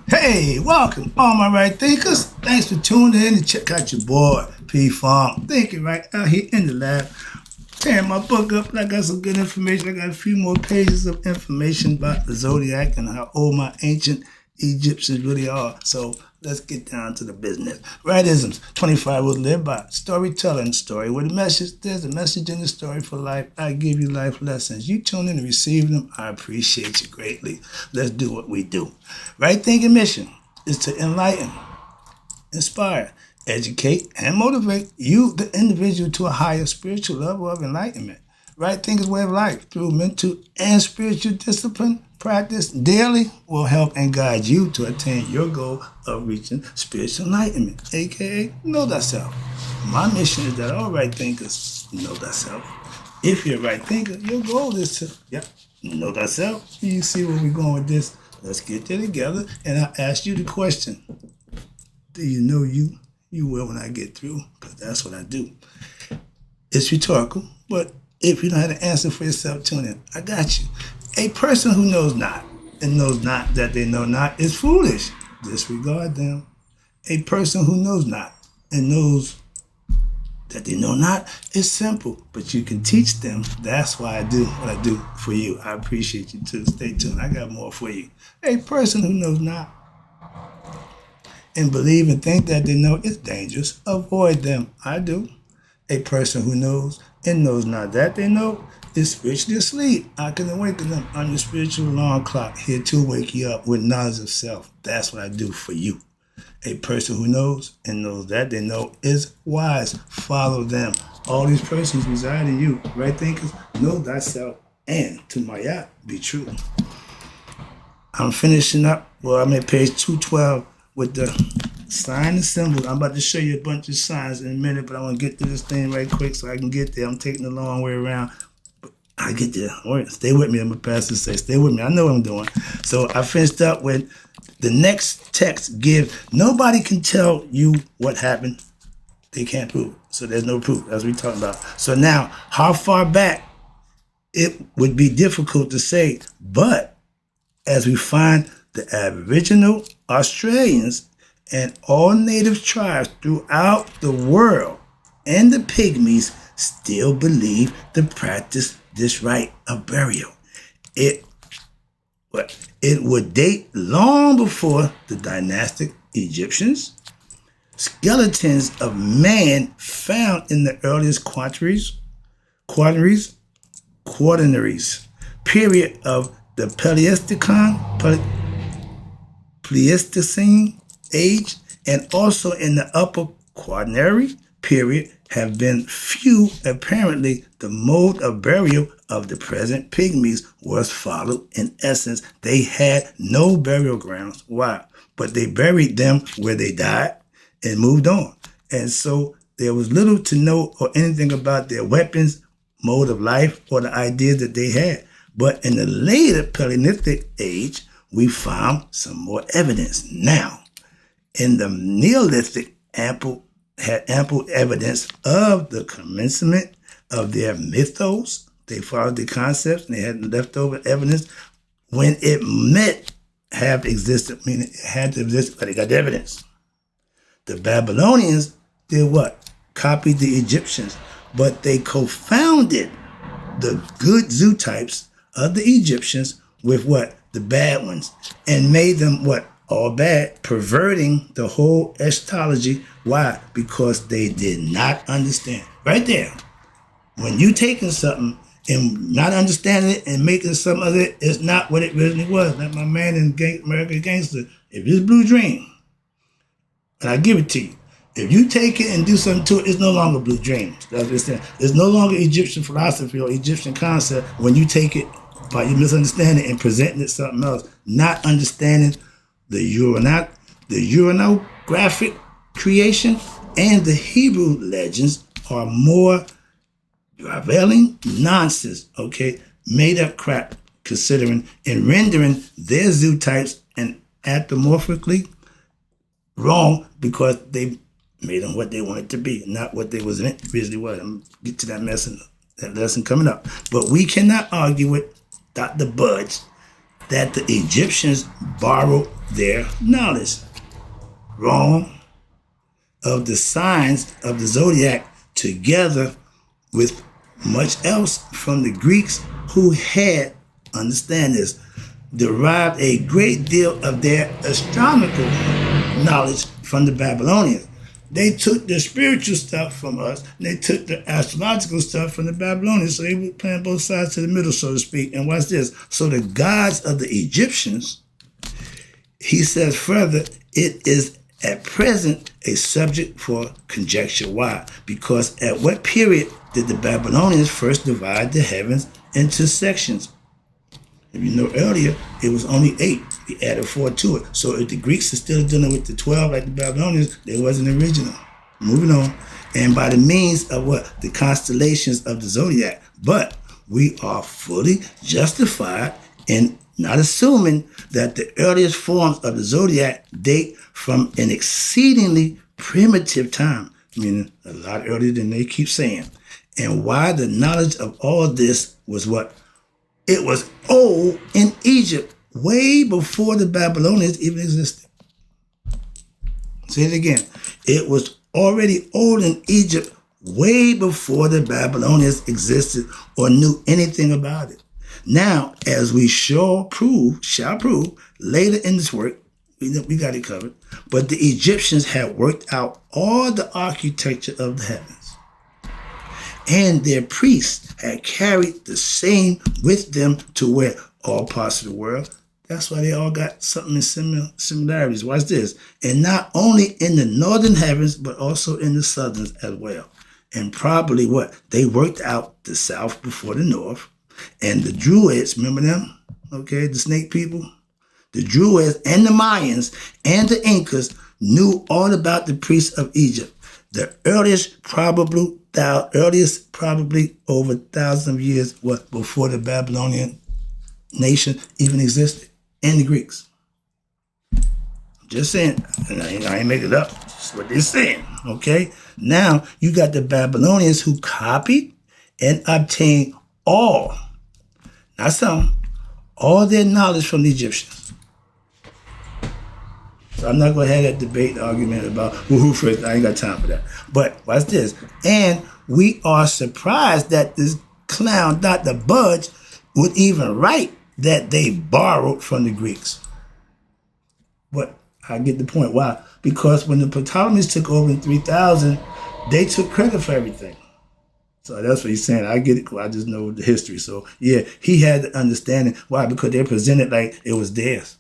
Hey, welcome, all my right thinkers. Thanks for tuning in and check out your boy, P Farm. Thinking right out here in the lab. Tearing my book up, and I got some good information. I got a few more pages of information about the Zodiac and how old my ancient Egyptians really are. So let's get down to the business. Rightisms, 25 was lived by storytelling, story with a message. There's a message in the story for life. I give you life lessons. You tune in and receive them. I appreciate you greatly. Let's do what we do. Right thinking mission is to enlighten, inspire, educate, and motivate you, the individual, to a higher spiritual level of enlightenment. Right thinker's way of life through mental and spiritual discipline practice daily will help and guide you to attain your goal of reaching spiritual enlightenment, aka know thyself. My mission is that all right thinkers know thyself. If you're a right thinker, your goal is to know thyself. You see where we're going with this. Let's get there together, and I'll ask you the question. Do you know you? You will when I get through, because that's what I do. It's rhetorical, but if you don't have the answer for yourself, tune in. I got you. A person who knows not and knows not that they know not is foolish. Disregard them. A person who knows not and knows that they know not is simple, but you can teach them. That's why I do what I do for you. I appreciate you too. Stay tuned. I got more for you. A person who knows not and believe and think that they know is dangerous. Avoid them. I do. A person who knows and knows not that they know is spiritually asleep. I can awaken them on your spiritual alarm clock, here to wake you up with knowledge of self. That's what I do for you. A person who knows and knows that they know is wise. Follow them. All these persons reside in you. Right thinkers, know thyself, and to my yacht, be true. I'm finishing up. Well, I'm at page 212 with the sign and symbols. I'm about to show you a bunch of signs in a minute, but I want to get through this thing right quick so I can get there. I'm taking the long way around. But I get there. All right, stay with me. I'm a pastor say, stay with me. I know what I'm doing. So I finished up with the next text. Nobody can tell you what happened. They can't prove it. So there's no proof, as we talked about. So now, how far back it would be difficult to say, but as we find the Aboriginal Australians and all native tribes throughout the world and the Pygmies still believe to practice this rite of burial. It would date long before the dynastic Egyptians. Skeletons of man found in the earliest quaternaries period of the Pleistocene age, and also in the upper quaternary period have been few. Apparently, the mode of burial of the present Pygmies was followed. In essence, they had no burial grounds. Why? But they buried them where they died and moved on. And so there was little to know or anything about their weapons, mode of life, or the ideas that they had. But in the later Paleolithic age, we found some more evidence. Now, in the Neolithic, had ample evidence of the commencement of their mythos. They followed the concepts and they had leftover evidence when it meant have existed, meaning it had to exist, but they got the evidence. The Babylonians did what? Copied the Egyptians, but they confounded the good zootypes of the Egyptians with what? The bad ones, and made them what? All bad, perverting the whole eschatology. Why? Because they did not understand. Right there. When you taking something and not understanding it and making something of it, it's not what it really was. Like my man in American Gangster, if it's Blue Dream, and I give it to you, if you take it and do something to it, it's no longer Blue Dreams. That's what it's saying. It's no longer Egyptian philosophy or Egyptian concept when you take it by your misunderstanding and presenting it something else, not understanding the uranographic creation and the Hebrew legends are more revealing nonsense, okay? Made up crap, considering and rendering their zootypes and anthropomorphically wrong because they made them what they wanted to be, not what they was originally was. I'm gonna get to that lesson coming up. But we cannot argue with Dr. Budge that the Egyptians borrowed their knowledge. Wrong. Of the signs of the zodiac together with much else from the Greeks who had, understand this, derived a great deal of their astronomical knowledge from the Babylonians. They took the spiritual stuff from us, and they took the astrological stuff from the Babylonians, so they were playing both sides to the middle, so to speak. And watch this. So the gods of the Egyptians, he says further, it is at present a subject for conjecture. Why? Because at what period did the Babylonians first divide the heavens into sections? If you know earlier, it was only 8. We added 4 to it. So if the Greeks are still dealing with the 12 like the Babylonians, they wasn't original. Moving on. And by the means of what? The constellations of the zodiac. But we are fully justified in not assuming that the earliest forms of the zodiac date from an exceedingly primitive time, meaning a lot earlier than they keep saying. And why the knowledge of all this was what? It was old in Egypt, way before the Babylonians even existed. Say it again. It was already old in Egypt way before the Babylonians existed or knew anything about it. Now, as we shall prove later in this work, we got it covered, but the Egyptians had worked out all the architecture of the heavens. And their priests had carried the same with them to where all parts of the world. That's why they all got something in similarities. Watch this. And not only in the northern heavens, but also in the southern as well. And probably what? They worked out the south before the north. And the Druids, remember them? Okay, the snake people? The Druids and the Mayans and the Incas knew all about the priests of Egypt. The earliest probably over 1,000 of years before the Babylonian nation even existed, and the Greeks. Just saying, and I ain't make it up. That's what they're saying, okay? Now, you got the Babylonians who copied and obtained all, not some, all their knowledge from the Egyptians. So I'm not going to have that debate, argument about who first. I ain't got time for that. But watch this. And we are surprised that this clown, Dr. Budge, would even write that they borrowed from the Greeks. But I get the point. Why? Because when the Ptolemies took over in 3000, they took credit for everything. So that's what he's saying. I get it. I just know the history. So yeah, he had the understanding. Why? Because they presented like it was theirs.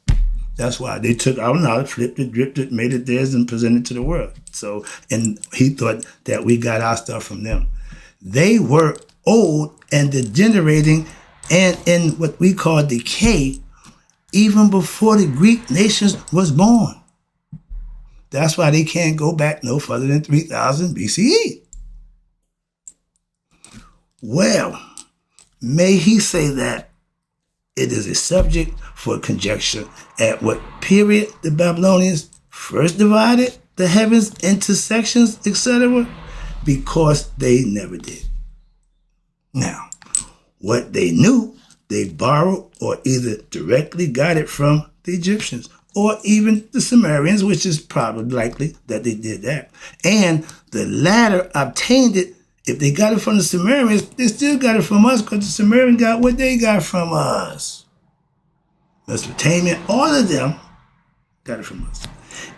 That's why they took our knowledge, flipped it, dripped it, made it theirs, and presented it to the world. So, and he thought that we got our stuff from them. They were old and degenerating and in what we call decay even before the Greek nations was born. That's why they can't go back no further than 3000 BCE. Well, may he say that it is a subject for conjecture at what period the Babylonians first divided the heavens into sections, etc., because they never did. Now, what they knew, they borrowed or either directly got it from the Egyptians or even the Sumerians, which is probably likely that they did that. And the latter obtained it. If they got it from the Sumerians, they still got it from us because the Sumerians got what they got from us. Mesopotamia, all of them got it from us.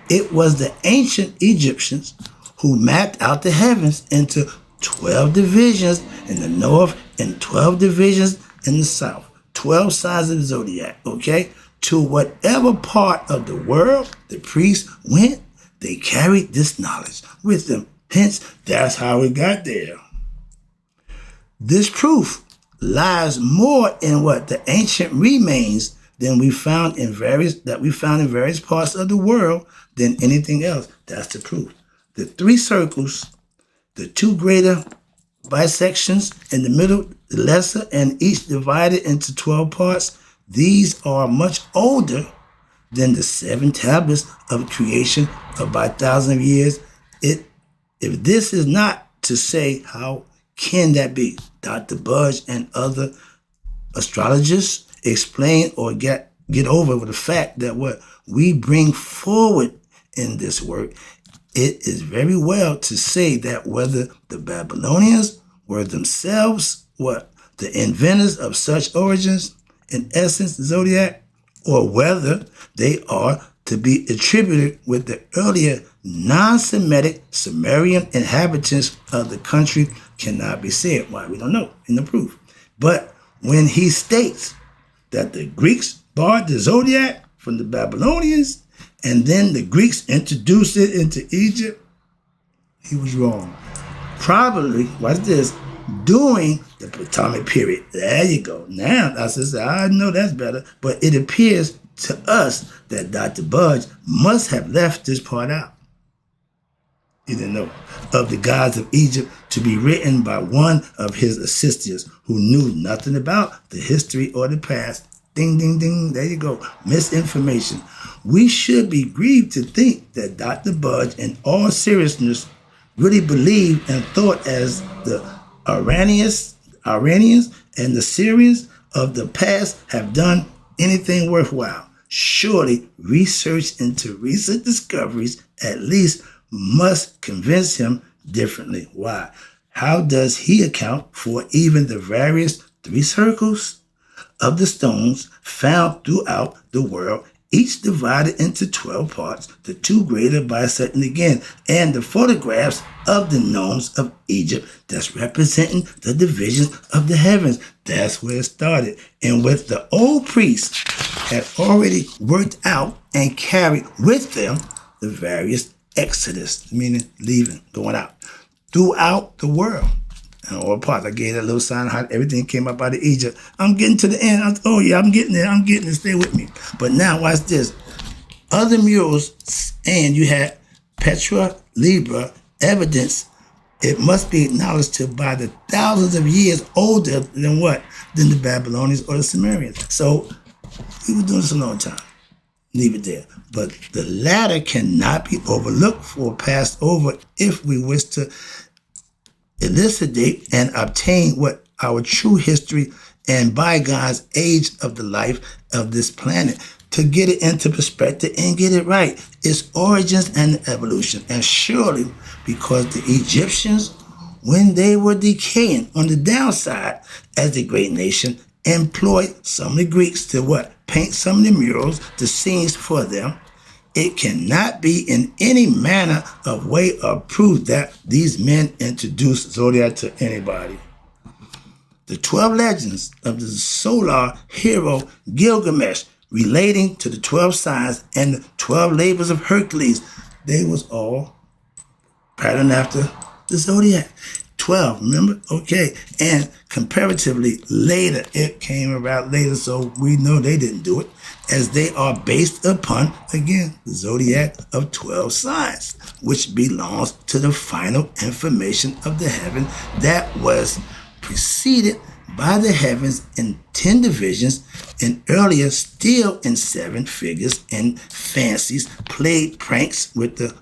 It was the ancient Egyptians who mapped out the heavens into 12 divisions in the north and 12 divisions in the south. 12 signs of the zodiac, okay? To whatever part of the world the priests went, they carried this knowledge with them. Hence, that's how it got there. This proof lies more in what the ancient remains than we found in various parts of the world than anything else. That's the proof. The 3 circles, the 2 greater bisections in the middle, the lesser, and each divided into 12 parts, these are much older than the 7 tablets of creation of about 1,000 years. If this is not to say, how can that be? Dr. Budge and other astrologers explain or get get over with the fact that what we bring forward in this work, it is very well to say that whether the Babylonians were themselves what the inventors of such origins, in essence, the Zodiac, or whether they are to be attributed with the earlier non-Semitic Sumerian inhabitants of the country cannot be said. Why? We don't know in the proof. But when he states that the Greeks borrowed the Zodiac from the Babylonians and then the Greeks introduced it into Egypt, he was wrong. Probably, watch this, during the Ptolemaic period. There you go. Now, I know that's better, but it appears to us that Dr. Budge must have left this part out. He didn't know. Of the gods of Egypt to be written by one of his assistants who knew nothing about the history or the past. Ding, ding, ding. There you go. Misinformation. We should be grieved to think that Dr. Budge, in all seriousness, really believed and thought as the Iranians and the Syrians of the past have done anything worthwhile. Surely research into recent discoveries at least must convince him differently. Why? How does he account for even the various 3 circles of the stones found throughout the world, each divided into 12 parts, the 2 greater bisecting again, and the photographs of the gnomes of Egypt that's representing the divisions of the heavens? That's where it started. And with the old priests had already worked out and carried with them the various exodus, meaning leaving, going out, throughout the world. And all parts. I gave that little sign how everything came up out of Egypt. I'm getting to the end. I'm getting there. Stay with me. But now watch this. Other murals, and you had Petra Libra evidence. It must be acknowledged to by the thousands of years older than what? Than the Babylonians or the Sumerians. So we were doing this a long time. Leave it there. But the latter cannot be overlooked or passed over if we wish to elucidate and obtain what our true history and bygones age of the life of this planet, to get it into perspective and get it right, its origins and evolution. And surely because the Egyptians, when they were decaying on the downside as a great nation, employed some of the Greeks to what? Paint some of the murals, the scenes for them. It cannot be in any manner of way of proof that these men introduced Zodiac to anybody. The 12 legends of the solar hero Gilgamesh relating to the 12 signs and the 12 labors of Hercules, they was all patterned after the Zodiac. 12, remember? Okay. And comparatively later, it came about later, so we know they didn't do it, as they are based upon, again, the Zodiac of 12 signs, which belongs to the final information of the heaven that was preceded by the heavens in 10 divisions, and earlier still in 7 figures and fancies, played pranks with the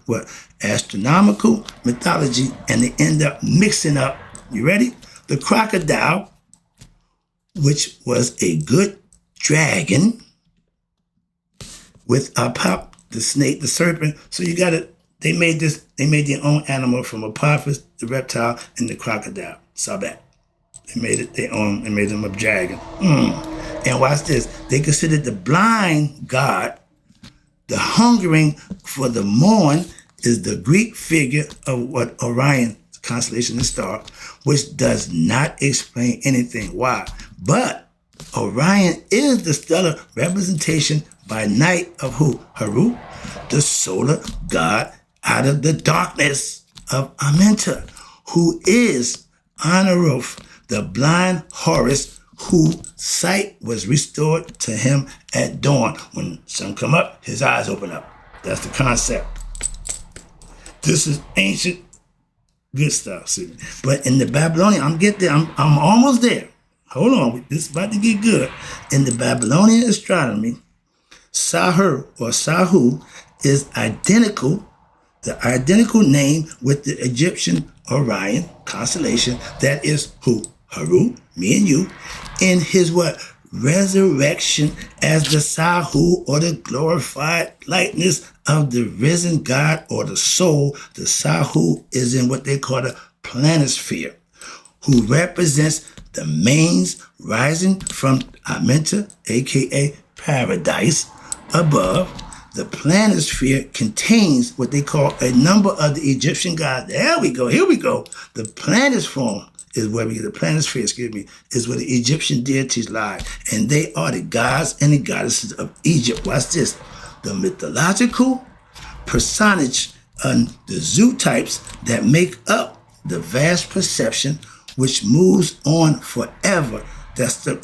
astronomical mythology, and they end up mixing up, you ready? The crocodile, which was a good dragon, with Apop, the snake, the serpent. So you got it. They made their own animal from Apophis, the reptile, and the crocodile. Saw that. They made it their own and made them a dragon. And watch this. They considered the blind god, the hungering for the morn, is the Greek figure of what Orion, the constellation and star, which does not explain anything. Why? But Orion is the stellar representation by night of who? Haru, the solar god out of the darkness of Amenta, who is Anaruf, the blind Horus, whose sight was restored to him at dawn. When the sun come up, his eyes open up. That's the concept. This is ancient good stuff. See? But in the Babylonian, I'm almost there. Hold on, this is about to get good. In the Babylonian astronomy, Sahur or Sahu is identical, the identical name with the Egyptian Orion constellation, that is who? Haru, me and you, in his what? resurrection as the Sahu, or the glorified likeness of the risen God, or the soul. The Sahu is in what they call the planisphere, who represents the mains rising from Amenta, aka paradise, above. The planisphere contains what they call a number of the Egyptian gods. There we go. Here we go. The planisphere is where the planisphere, is where the Egyptian deities lie. And they are the gods and the goddesses of Egypt. Watch this. The mythological personage and the zoo types that make up the vast perception which moves on forever. That's the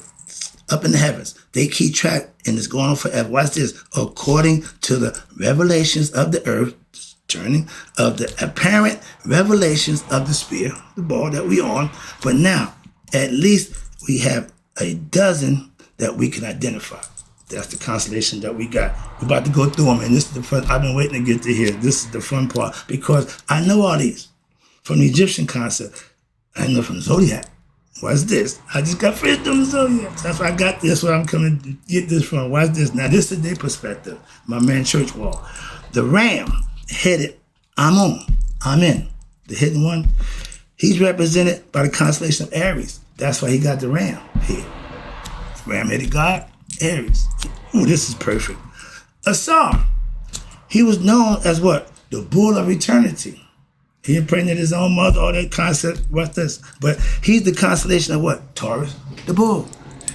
up in the heavens. They keep track and it's going on forever. Watch this. According to the revelations of the earth, turning of the apparent revelations of the sphere, the ball that we on. But now, at least we have a dozen that we can identify. That's the constellation that we got. We're about to go through them, and this is the fun. I've been waiting to get to here. This is the fun part because I know all these from the Egyptian concept. I know from Zodiac. What's this? I just got finished doing the Zodiac. That's why I got this, where I'm coming to get this from. What's this? Now, this is their perspective. My man Church Wall. The ram headed Amen, the hidden one, he's represented by the constellation of Aries. That's why he got the ram here. Ram-headed God, Aries. Ooh, this is perfect. Asar, he was known as what? The bull of eternity. He impregnated his own mother, all that concept. What's this? But he's the constellation of what? Taurus, the bull.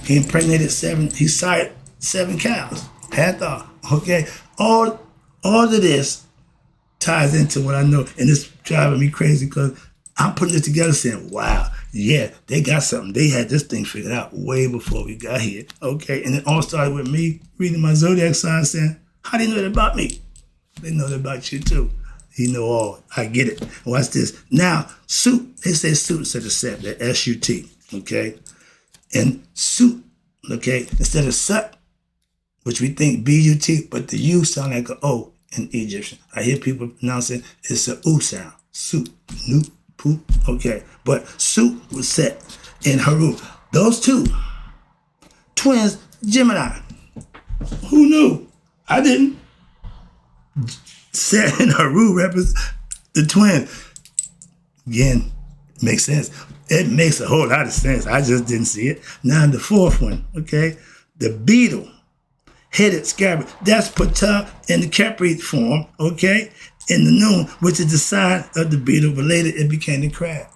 He impregnated he sired 7 cows. Hathor. Okay. All of this ties into what I know, and it's driving me crazy because I'm putting this together saying, wow, yeah, they got something. They had this thing figured out way before we got here. Okay. And it all started with me reading my Zodiac sign saying, how do you know that about me? They know that about you too. He know all. I get it. Watch this. Now, suit. They say suit instead of set. That S-U-T. Okay. And suit. Okay. Instead of sut, which we think B-U-T, but the U sound like an O in Egyptian. I hear people pronouncing it's a U sound. Suit. Nu. Poo. Okay. But suit was set in Haru. Those two twins, Gemini. Who knew? I didn't. Set in Haru represents the twin. Again, makes sense. It makes a whole lot of sense. I just didn't see it. Now the fourth one, okay? The beetle, headed scarab. That's Ptah in the Capri form, okay? In the noon, which is the sign of the beetle. But later it became the crab.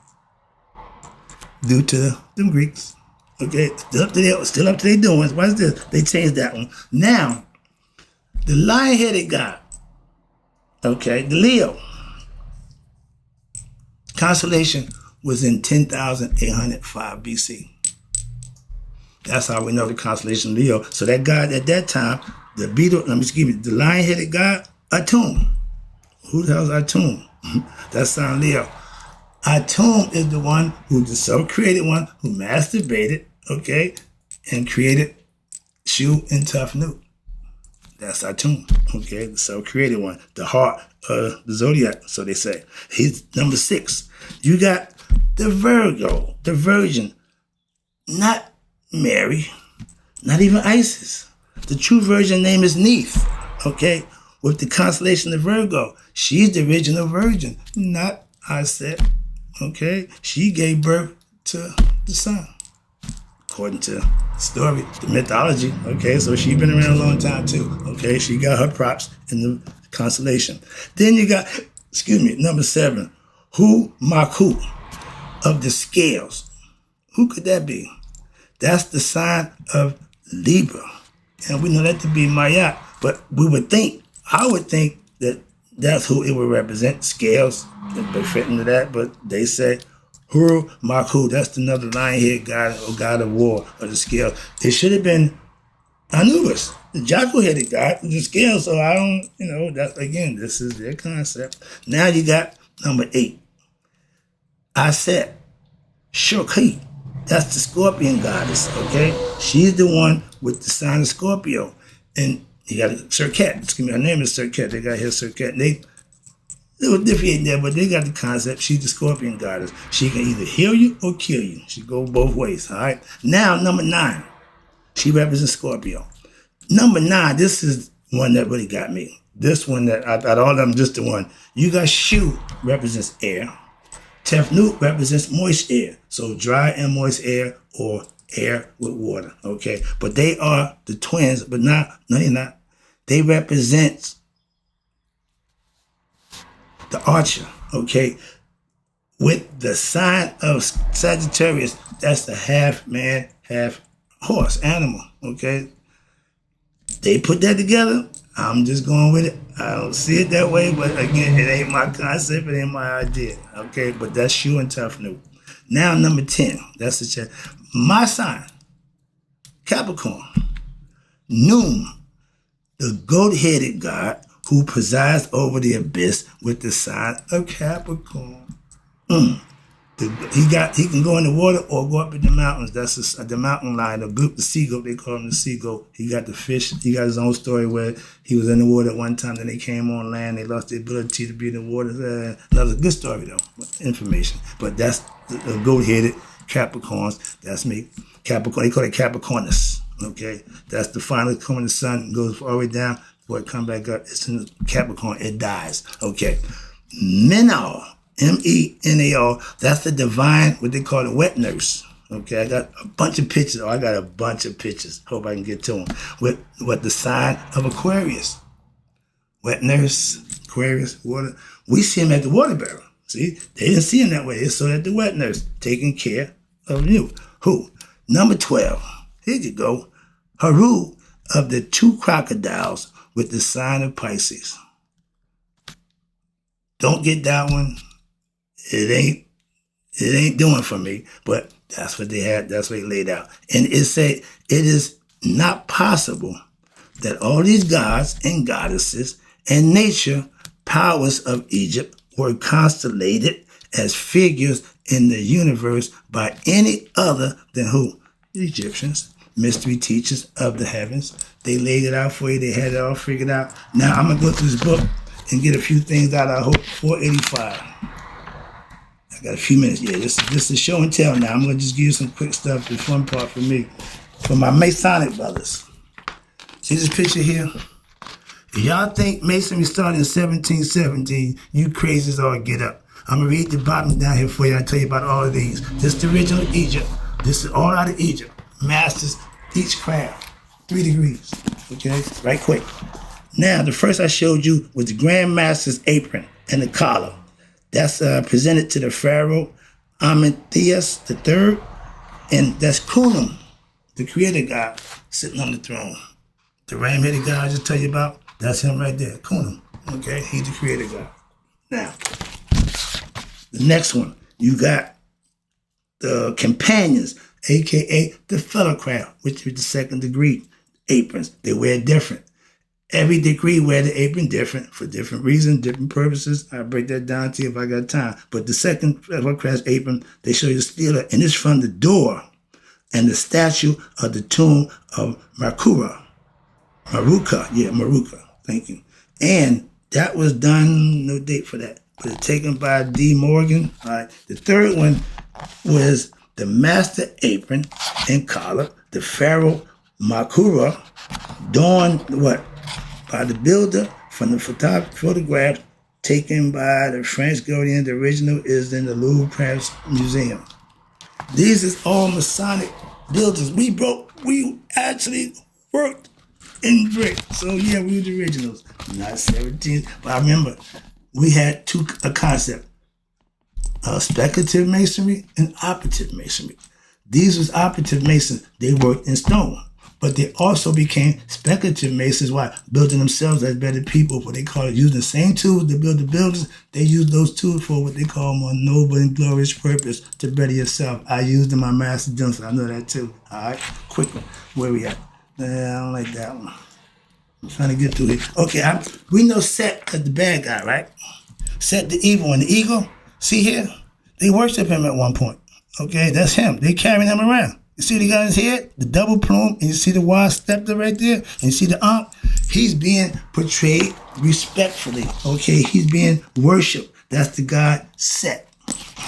Due to them Greeks. Okay? Still up to their doings. What's this? They changed that one. Now, the lion-headed god. Okay, the Leo constellation was in 10,805 BC. That's how we know the constellation Leo. So that god at that time, the beetle, the lion-headed god, Atum. Who the hell is Atum? That's sign Leo. Atum is the one the self-created one who masturbated, okay, and created Shu and Tufnu. That's Atum, okay, the self-created one, the heart of the Zodiac, so they say. He's number 6. You got the Virgo, the Virgin, not Mary, not even Isis. The true Virgin name is Neith, okay, with the constellation of Virgo. She's the original Virgin, not Iset, okay. She gave birth to the sun, according to the story, the mythology, okay, so she's been around a long time too, okay, she got her props in the constellation. Then you got, number 7, Hu Maku of the scales. Who could that be? That's the sign of Libra, and we know that to be Mayat, but I would think that that's who it would represent, scales, they fit into that, but they say Huru Maku, that's another lion-headed god or god of war or the scale. It should have been Anubis, the jackal-headed god of the scale. So I don't, that's again, this is their concept. Now you got number 8, Aset Shokhi. That's the scorpion goddess, okay? She's the one with the sign of Scorpio. And you got Serket. Her name is Serket. They got here Serket. They will differentiate there, but they got the concept. She's the scorpion goddess. She can either heal you or kill you. She go both ways, all right? Now, number 9, She represents Scorpio. Number 9, this is one that really got me. This one that I thought all of them just the one. You got Shu represents air. Tefnut represents moist air. So dry and moist air or air with water. Okay. But they are the twins, but no, they're not. They represent the archer. Okay. With the sign of Sagittarius, that's the half man, half horse animal. Okay. They put that together. I'm just going with it. I don't see it that way, but again, it ain't my concept, it ain't my idea. Okay, but that's Shu and Tefnut. Now, number 10. That's the chat. My sign, Capricorn. Noon, the goat-headed god who presides over the abyss with the sign of Capricorn. He can go in the water or go up in the mountains. That's the mountain lion, the sea goat. They call him the sea goat. He got the fish. He got his own story where he was in the water at one time. Then they came on land. They lost the ability to be in the water. Another good story though, information. But that's the goat-headed Capricorns. That's me. Capricorn. They call it Capricornus. Okay, that's the final coming. The sun goes all the way down before it come back up. It's in Capricorn. It dies. Okay, Menal. M-E-N-A-R, that's the divine, what they call the wet nurse. Okay, I got a bunch of pictures. Hope I can get to them. With the sign of Aquarius. Wet nurse, Aquarius, water. We see him at the water barrel. See, they didn't see him that way. They saw that the wet nurse taking care of you. Who? Number 12. Here you go. Haru of the 2 crocodiles with the sign of Pisces. Don't get that one. It ain't doing for me, but that's what they had. That's what they laid out. And it said, it is not possible that all these gods and goddesses and nature powers of Egypt were constellated as figures in the universe by any other than who? The Egyptians, mystery teachers of the heavens. They laid it out for you. They had it all figured out. Now I'm going to go through this book and get a few things out of Hope 485. I got a few minutes. Yeah, this is show and tell now. I'm going to just give you some quick stuff, the fun part for me. For my Masonic brothers. See this picture here? If y'all think Masonry started in 1717, you crazies all get up. I'm going to read the bottom down here for you. I'll tell you about all of these. This is the original Egypt. This is all out of Egypt. Masters, each craft. 3 degrees. Okay? Right quick. Now, the first I showed you was the Grand Master's apron and the collar. That's presented to the Pharaoh Amentheus III, and that's Khnum, the creator god, sitting on the throne. The ram-headed god I just tell you about, that's him right there, Khnum. Okay, he's the creator god. Now, the next one, you got the companions, aka the fellow craft, which is the 2nd degree aprons. They wear different. Every degree wear the apron different for different reasons, different purposes. I'll break that down to you if I got time. But the 2nd class apron, they show you the stela, and it's from the door and the statue of the tomb of Maruka. Thank you. And that was done, no date for that, but it's taken by D. Morgan. All right. The 3rd one was the master apron and collar, the pharaoh Makura, donned what? By the builder from the photograph taken by the French Guardian. The original is in the Louvre Paris Museum. These is all Masonic buildings. We actually worked in brick. So yeah, we were the originals. Not 17, but I remember we had a concept. Speculative masonry and operative masonry. These was operative masons. They worked in stone. But they also became speculative masons. Why? Building themselves as better people. What they call it, using the same tools to build the buildings. They use those tools for what they call more noble and glorious purpose to better yourself. I used in my Master Johnson. I know that too. All right, quick one. Where we at? I don't like that one. I'm trying to get through it. Okay, we know Set as the bad guy, right? Set the evil one. The eagle. See here? They worship him at one point. Okay, that's him. They carrying him around. You see the guy in his head, the double plume, and you see the wild scepter right there, and you see the ankh? He's being portrayed respectfully, okay? He's being worshipped. That's the god Set,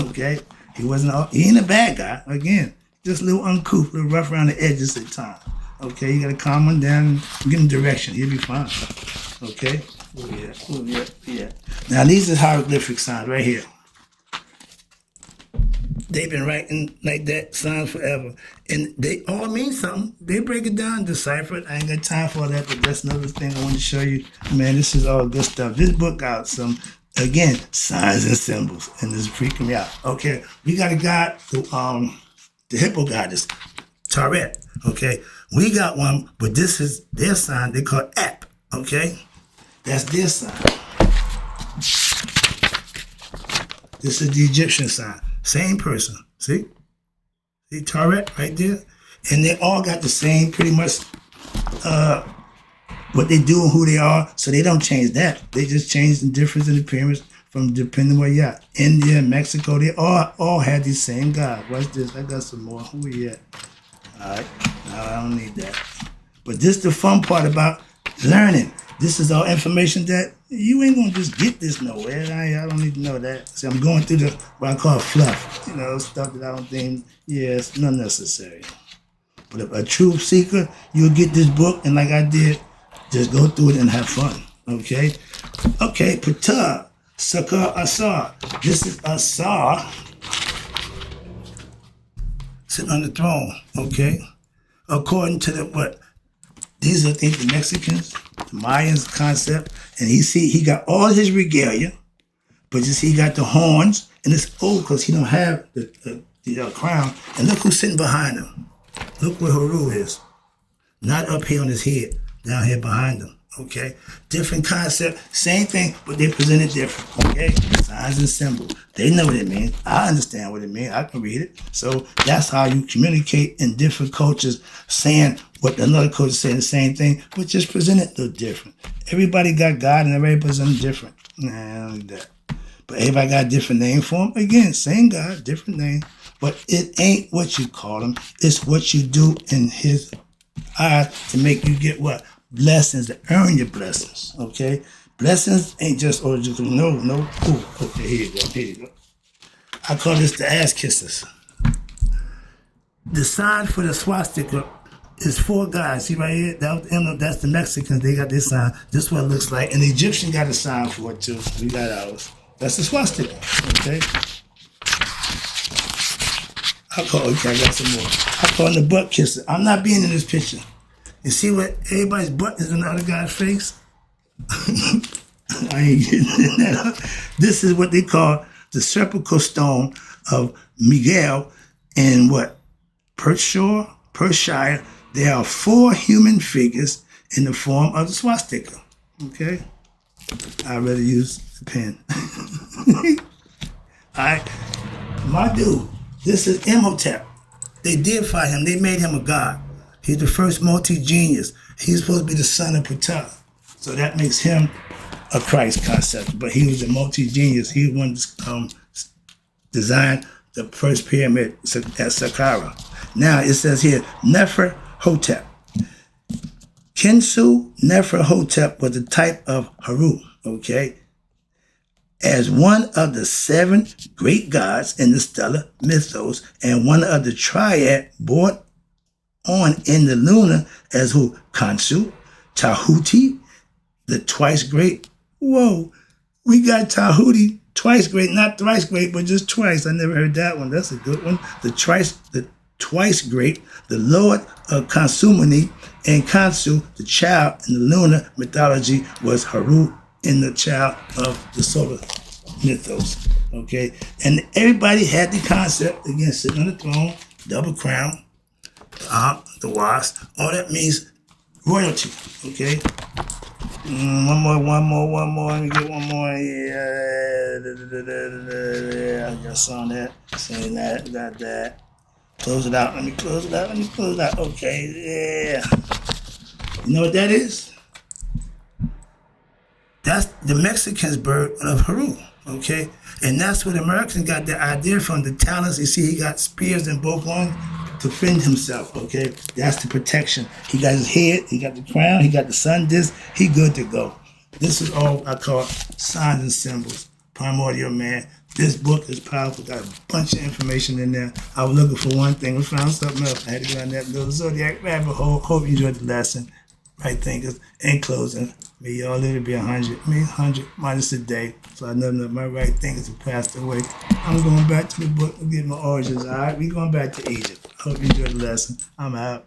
okay? He ain't a bad guy, again, just a little uncouth, a little rough around the edges at times. Okay, you gotta calm him down, give him direction. He'll be fine. Okay? Oh yeah, oh yeah, yeah. Now these are hieroglyphic signs right here. They've been writing like that signs forever. And they all mean something. They break it down, decipher it. I ain't got time for that, but that's another thing I want to show you. Man, this is all good stuff. This book got some, again, signs and symbols. And this is freaking me out. Okay, we got a guy, the hippo goddess, Taret. Okay, we got one, but this is their sign. They call Ap. Okay, that's their sign. This is the Egyptian sign. Same person. See? See Taret right there? And they all got the same, pretty much, what they do and who they are. So they don't change that. They just change the difference in appearance from depending where you're at. India, Mexico, they all had these same gods. Watch this. I got some more. Who we at? All right. No, I don't need that. But this is the fun part about learning. This is all information that you ain't gonna just get this nowhere. I don't need to know that. See, I'm going through what I call fluff. Stuff that I don't think, it's not necessary. But if a truth seeker, you'll get this book, and like I did, just go through it and have fun. Okay? Okay, Ptah, Sakar Asar. This is Asar sitting on the throne. Okay? According to what? These are things the Mexicans, the Mayans concept, and he got all his regalia, but you see he got the horns, and it's old because he don't have the crown. And look who's sitting behind him. Look where Haru is. Not up here on his head, down here behind him. Okay? Different concept, same thing, but they present it different. Okay? Signs and symbols. They know what it means. I understand what it means. I can read it. So that's how you communicate in different cultures, saying what another culture is saying the same thing, but just present it a little different. Everybody got God and everybody presents different. Nah, I don't need that. But everybody got a different name for him. Again, same God, different name. But it ain't what you call him. It's what you do in his eyes to make you get what? Blessings, to earn your blessings. Okay? Blessings ain't just, no. Ooh, okay, here you go. I call this the ass kissers. The sign for the swastika is 4 guys. See right here? That's the Mexicans. They got this sign. This is what it looks like. And the Egyptian got a sign for it too. We got ours. That's the swastika. Okay? I got some more. I call him the butt kisser. I'm not being in this picture. You see what everybody's butt is in the other guy's face? I ain't getting in that. This is what they call the sepulchral stone of Miguel in what? Perthshire. There are 4 human figures in the form of the swastika. Okay? I'd rather use the pen. All right? My dude, this is Imhotep. They deified him. They made him a god. He's the first multi-genius. He's supposed to be the son of Ptah. So that makes him a Christ concept. But he was a multi-genius. He was one to design the first pyramid at Saqqara. Now it says here, Neferhotep. Kinsu Neferhotep was a type of Haru, okay? As one of the 7 great gods in the stellar mythos and one of the triad brought on in the lunar as who? Khonsu, Tahuti, the twice great. Whoa, we got Tahuti, twice great, not thrice great, but just twice. I never heard that one. That's a good one. The twice great, the Lord of Consumani, and Khonsu, the child in the lunar mythology, was Haru in the child of the solar mythos. Okay? And everybody had the concept, again, sitting on the throne, double crown, the wasp. All that means royalty. Okay? One more. Let me get one more. Yeah, I got some of that. Saying that, got that. Close it out. Let me close it out. Okay, yeah. You know what that is? That's the Mexicans' bird of Haru, okay? And that's where the Americans got their idea from, the talents. You see, he got spears in both arms to defend himself, okay? That's the protection. He got his head, he got the crown, he got the sun disc, he good to go. This is all I call signs and symbols. Primordial man. This book is powerful. Got a bunch of information in there. I was looking for one thing. We found something else. I had to go on that little Zodiac rabbit hole. Hope you enjoyed the lesson. Right thinkers. In closing, may y'all live to be 100. Me 100 minus a day. So I know that my right thinkers have passed away. I'm going back to the book and get my origins. All right, we going back to Egypt. Hope you enjoyed the lesson. I'm out.